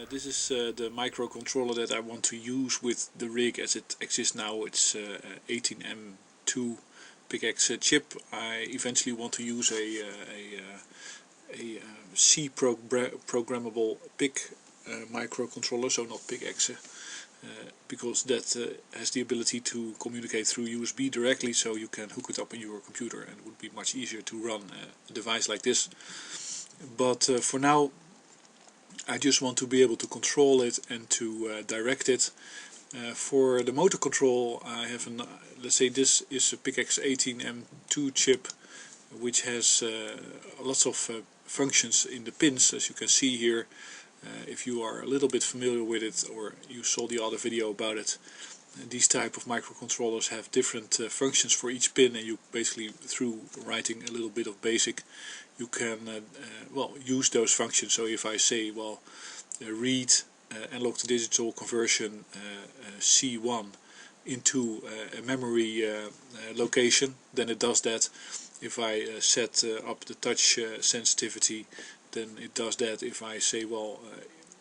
This is the microcontroller that I want to use with the rig as it exists now. It's 18M2 PIC-X chip. I eventually want to use a C programmable PIC microcontroller, so not PIC-X, because that has the ability to communicate through USB directly, so you can hook it up in your computer, and it would be much easier to run a device like this. But for now I just want to be able to control it and to direct it. For the motor control, I have let's say this is a PIC-X 18M2 chip, which has lots of functions in the pins, as you can see here. If you are a little bit familiar with it, or you saw the other video about it, these type of microcontrollers have different functions for each pin, and you basically, through writing a little bit of BASIC, you can well, use those functions. So if I say, well, read analog to digital conversion C1 into a memory location, then it does that. If I set up the touch sensitivity, then it does that. If I say, well,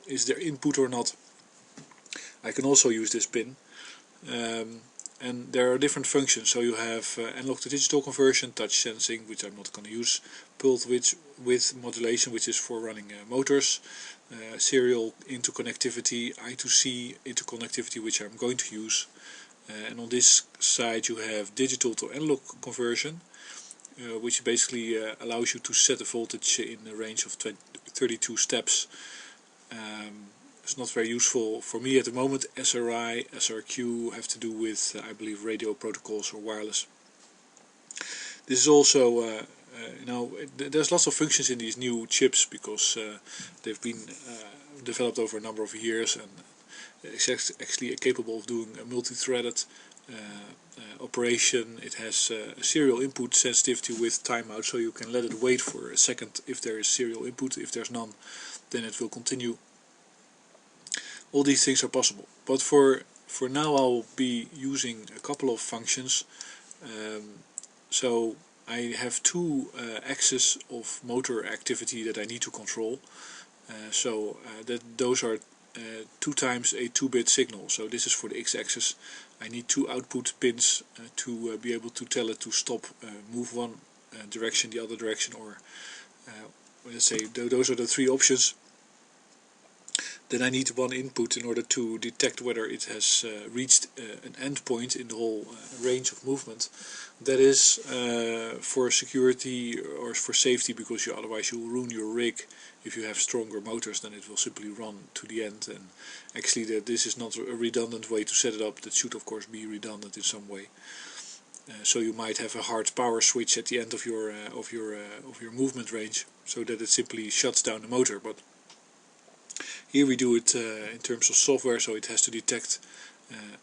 is there input or not, I can also use this pin. And there are different functions. So you have analog to digital conversion, touch sensing, which I'm not going to use, pulse width modulation, which is for running motors, serial interconnectivity, I2C interconnectivity, which I'm going to use. And on this side you have digital to analog conversion, which basically allows you to set a voltage in a range of 32 steps. It's not very useful for me at the moment. SRI, SRQ have to do with, I believe, radio protocols or wireless. This is also, there's lots of functions in these new chips, because they've been developed over a number of years, and it's actually capable of doing a multi-threaded operation. It has serial input sensitivity with timeout, so you can let it wait for a second if there is serial input. If there's none, then it will continue. All these things are possible, but for now I'll be using a couple of functions. So I have two axes of motor activity that I need to control. Those are 2 times a 2-bit signal. So this is for the x-axis. I need 2 output pins to be able to tell it to stop, move one direction, the other direction, or let's say those are the 3 options. Then I need 1 input in order to detect whether it has reached an endpoint in the whole range of movement. That is for security or for safety, because otherwise you will ruin your rig. If you have stronger motors, then it will simply run to the end. And actually this is not a redundant way to set it up. That should of course be redundant in some way. So you might have a hard power switch at the end of your movement range, so that it simply shuts down the motor. But here we do it in terms of software, so it has to detect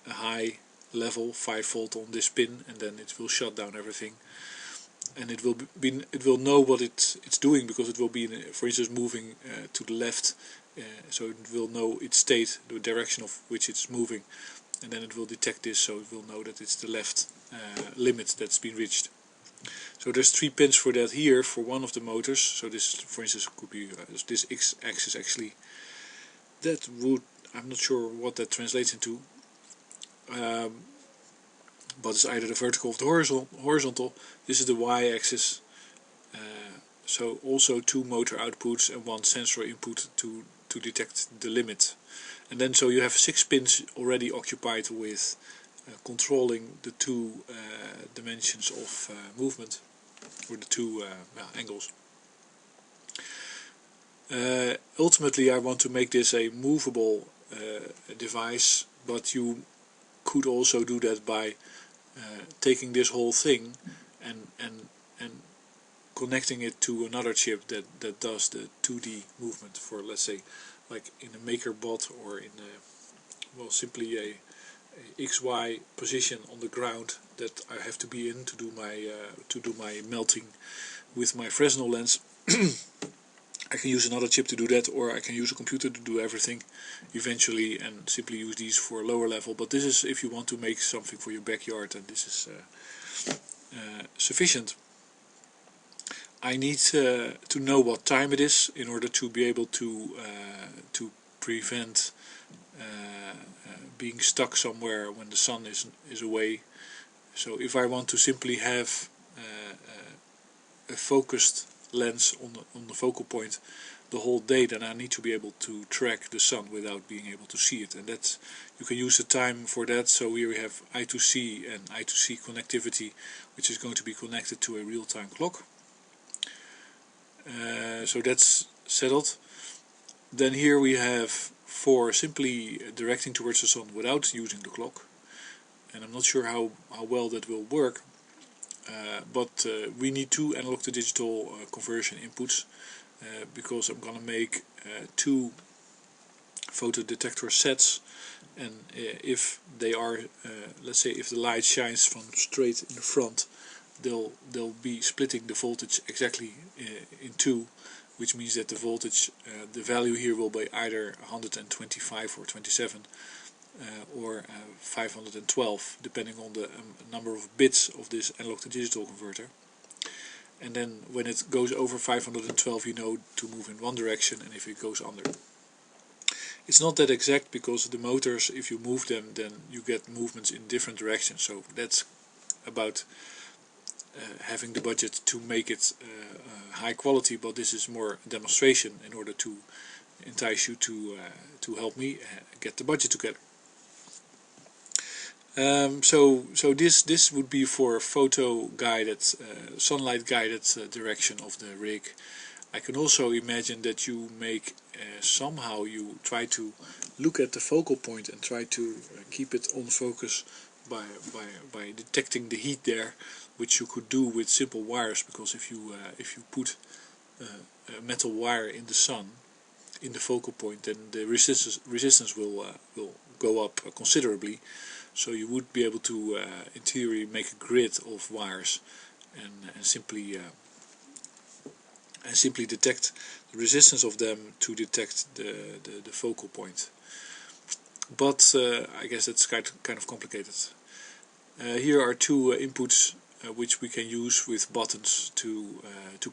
a high level 5 volt on this pin, and then it will shut down everything. And it will know what it's doing, because it will be, for instance, moving to the left, so it will know its state, the direction of which it's moving, and then it will detect this, so it will know that it's the left limit that's been reached. So there's 3 pins for that here for one of the motors. So this, for instance, could be this x-axis actually. That would, I'm not sure what that translates into, but it's either the vertical or the horizontal. This is the y-axis. So also 2 motor outputs and 1 sensor input to detect the limit. And then so you have 6 pins already occupied with controlling the 2 dimensions of movement, or the 2 angles. Ultimately I want to make this a movable device, but you could also do that by taking this whole thing and connecting it to another chip that does the 2D movement, for, let's say, like in a MakerBot, or in simply a XY position on the ground that I have to be in to do my melting with my Fresnel lens. I can use another chip to do that, or I can use a computer to do everything eventually, and simply use these for a lower level. But this is if you want to make something for your backyard, and this is sufficient. I need to know what time it is in order to be able to prevent being stuck somewhere when the sun is away. So if I want to simply have a focused lens on the focal point the whole day, then I need to be able to track the sun without being able to see it, and that's, you can use the time for that. So here we have I2C and I2C connectivity, which is going to be connected to a real-time clock. So that's settled. Then here we have for simply directing towards the sun without using the clock, and I'm not sure how well that will work, but we need two analog to digital conversion inputs, because I'm gonna make two photo detector sets, and if they are, let's say if the light shines from straight in the front, they'll be splitting the voltage exactly in two, which means that the voltage, the value here will be either 125 or 27 or 512, depending on the number of bits of this analog to digital converter. And then when it goes over 512, you know to move in one direction, and if it goes under. It's not that exact, because the motors, if you move them, then you get movements in different directions. So that's about having the budget to make it high quality, but this is more a demonstration in order to entice you to help me get the budget together. So this would be for photo guided, sunlight guided direction of the rig. I can also imagine that you make somehow you try to look at the focal point and try to keep it on focus by detecting the heat there, which you could do with simple wires, because if you put a metal wire in the sun in the focal point, then the resistance will go up considerably. So you would be able to, in theory, make a grid of wires and simply detect the resistance of them to detect the focal point. But I guess it's kind of complicated. Here are two inputs which we can use with buttons to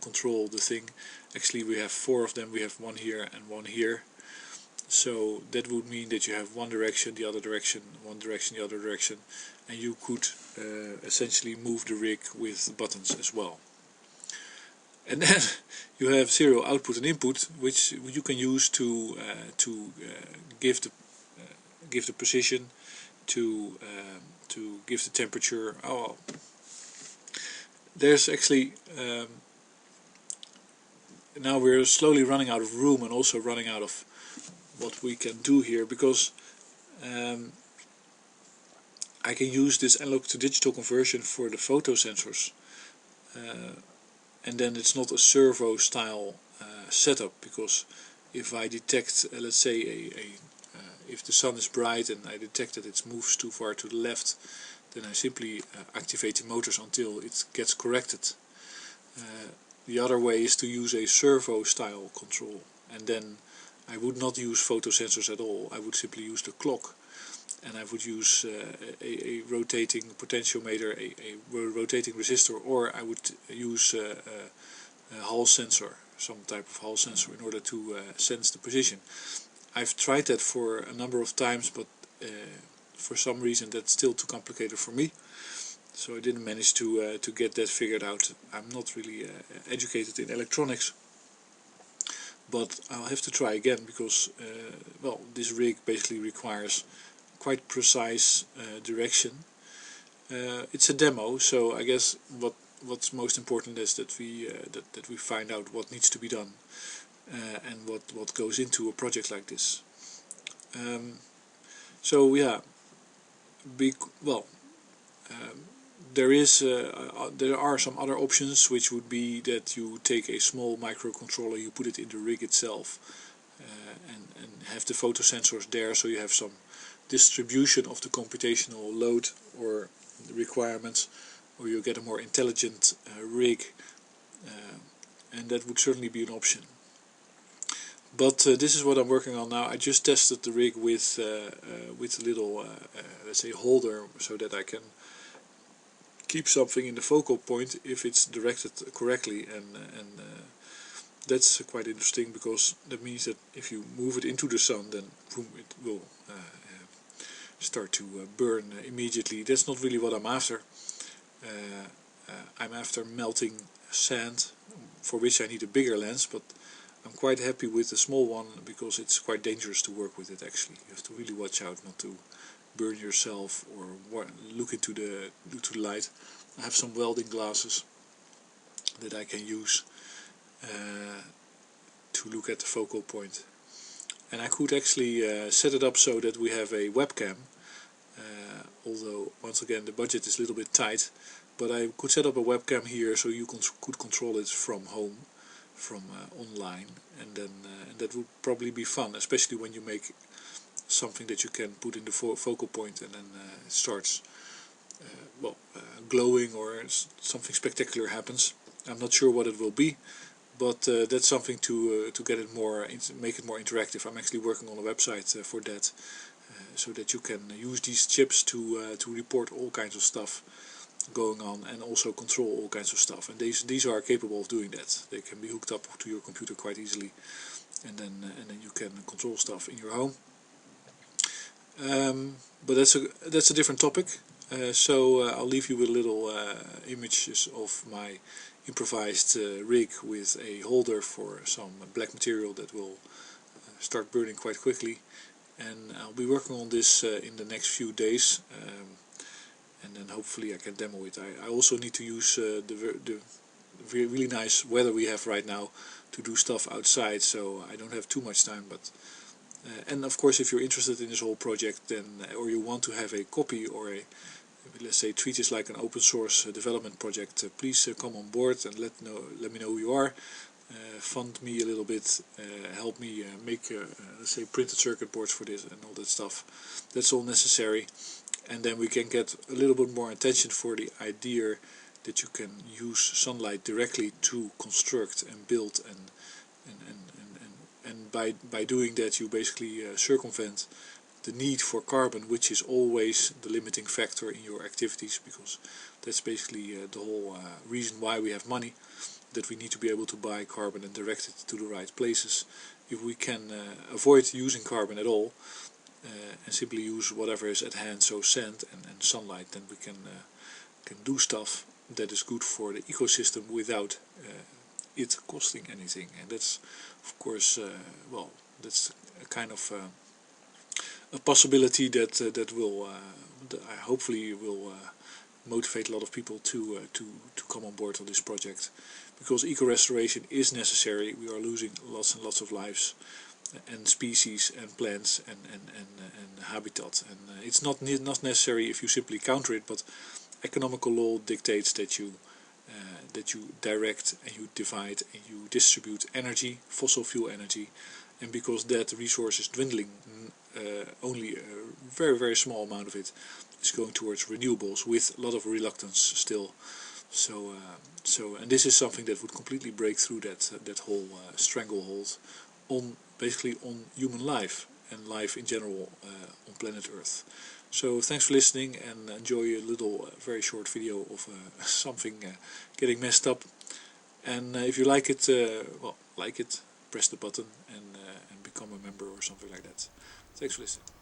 control the thing. Actually, we have four of them. We have one here and one here. So that would mean that you have one direction, the other direction, one direction, the other direction, and you could essentially move the rig with buttons as well. And then you have serial output and input, which you can use to give the position, to give the temperature. Oh, there's actually now we're slowly running out of room and also running out of what we can do here, because I can use this analog to digital conversion for the photo sensors, and then it's not a servo style setup, because if I detect, let's say if the sun is bright and I detect that it moves too far to the left, then I simply activate the motors until it gets corrected. The other way is to use a servo style control, and then I would not use photo sensors at all. I would simply use the clock, and I would use a rotating potentiometer, a rotating resistor, or I would use a Hall sensor, some type of Hall sensor, in order to sense the position. I've tried that for a number of times, but for some reason that's still too complicated for me. So I didn't manage to get that figured out. I'm not really educated in electronics, but I'll have to try again, because well, this rig basically requires quite precise direction. It's a demo, so I guess what's most important is that we find out what needs to be done and what goes into a project like this. So yeah, there are some other options, which would be that you take a small microcontroller, you put it in the rig itself, and have the photo sensors there, so you have some distribution of the computational load or the requirements, or you get a more intelligent rig, and that would certainly be an option. But this is what I'm working on now. I just tested the rig with a little, let's say, holder, so that I can keep something in the focal point if it's directed correctly, and that's quite interesting, because that means that if you move it into the sun, then boom, it will start to burn immediately. That's not really what I'm after. I'm after melting sand, for which I need a bigger lens, but I'm quite happy with the small one, because it's quite dangerous to work with it actually. You have to really watch out not to burn yourself or look into the light. I have some welding glasses that I can use to look at the focal point. And I could actually set it up so that we have a webcam, although once again the budget is a little bit tight, but I could set up a webcam here so you could control it from home, from online, and then that would probably be fun, especially when you make something that you can put in the focal point and then it starts glowing, or something spectacular happens. I'm not sure what it will be, but that's something to get it make it more interactive. I'm actually working on a website for that, so that you can use these chips to report all kinds of stuff going on, and also control all kinds of stuff. And these are capable of doing that. They can be hooked up to your computer quite easily, and then you can control stuff in your home. But that's a different topic. So I'll leave you with little images of my improvised rig with a holder for some black material that will start burning quite quickly. And I'll be working on this in the next few days, and then hopefully I can demo it. I also need to use the really nice weather we have right now to do stuff outside, so I don't have too much time. But and of course, if you're interested in this whole project, then or you want to have a copy or let's say treat this like an open source development project, please come on board and let me know who you are. Fund me a little bit, help me make let's say printed circuit boards for this and all that stuff. That's all necessary, and then we can get a little bit more attention for the idea that you can use sunlight directly to construct and build, and by doing that you basically circumvent the need for carbon, which is always the limiting factor in your activities, because that's basically the whole reason why we have money, that we need to be able to buy carbon and direct it to the right places. If we can avoid using carbon at all, and simply use whatever is at hand, so sand and sunlight, then we can do stuff that is good for the ecosystem without it costing anything. And that's of course that's a kind of a possibility that will hopefully will motivate a lot of people to come on board on this project, because eco-restoration is necessary. We are losing lots and lots of lives and species and plants and habitat, and it's not necessary if you simply counter it, but economical law dictates that you direct and you divide and you distribute energy, fossil fuel energy, and because that resource is dwindling, only a very, very small amount of it is going towards renewables, with a lot of reluctance still. So and this is something that would completely break through that whole stranglehold on basically on human life and life in general on planet Earth. So thanks for listening, and enjoy a little very short video of something getting messed up. And if you like it, like it, press the button and become a member or something like that. Thanks for listening.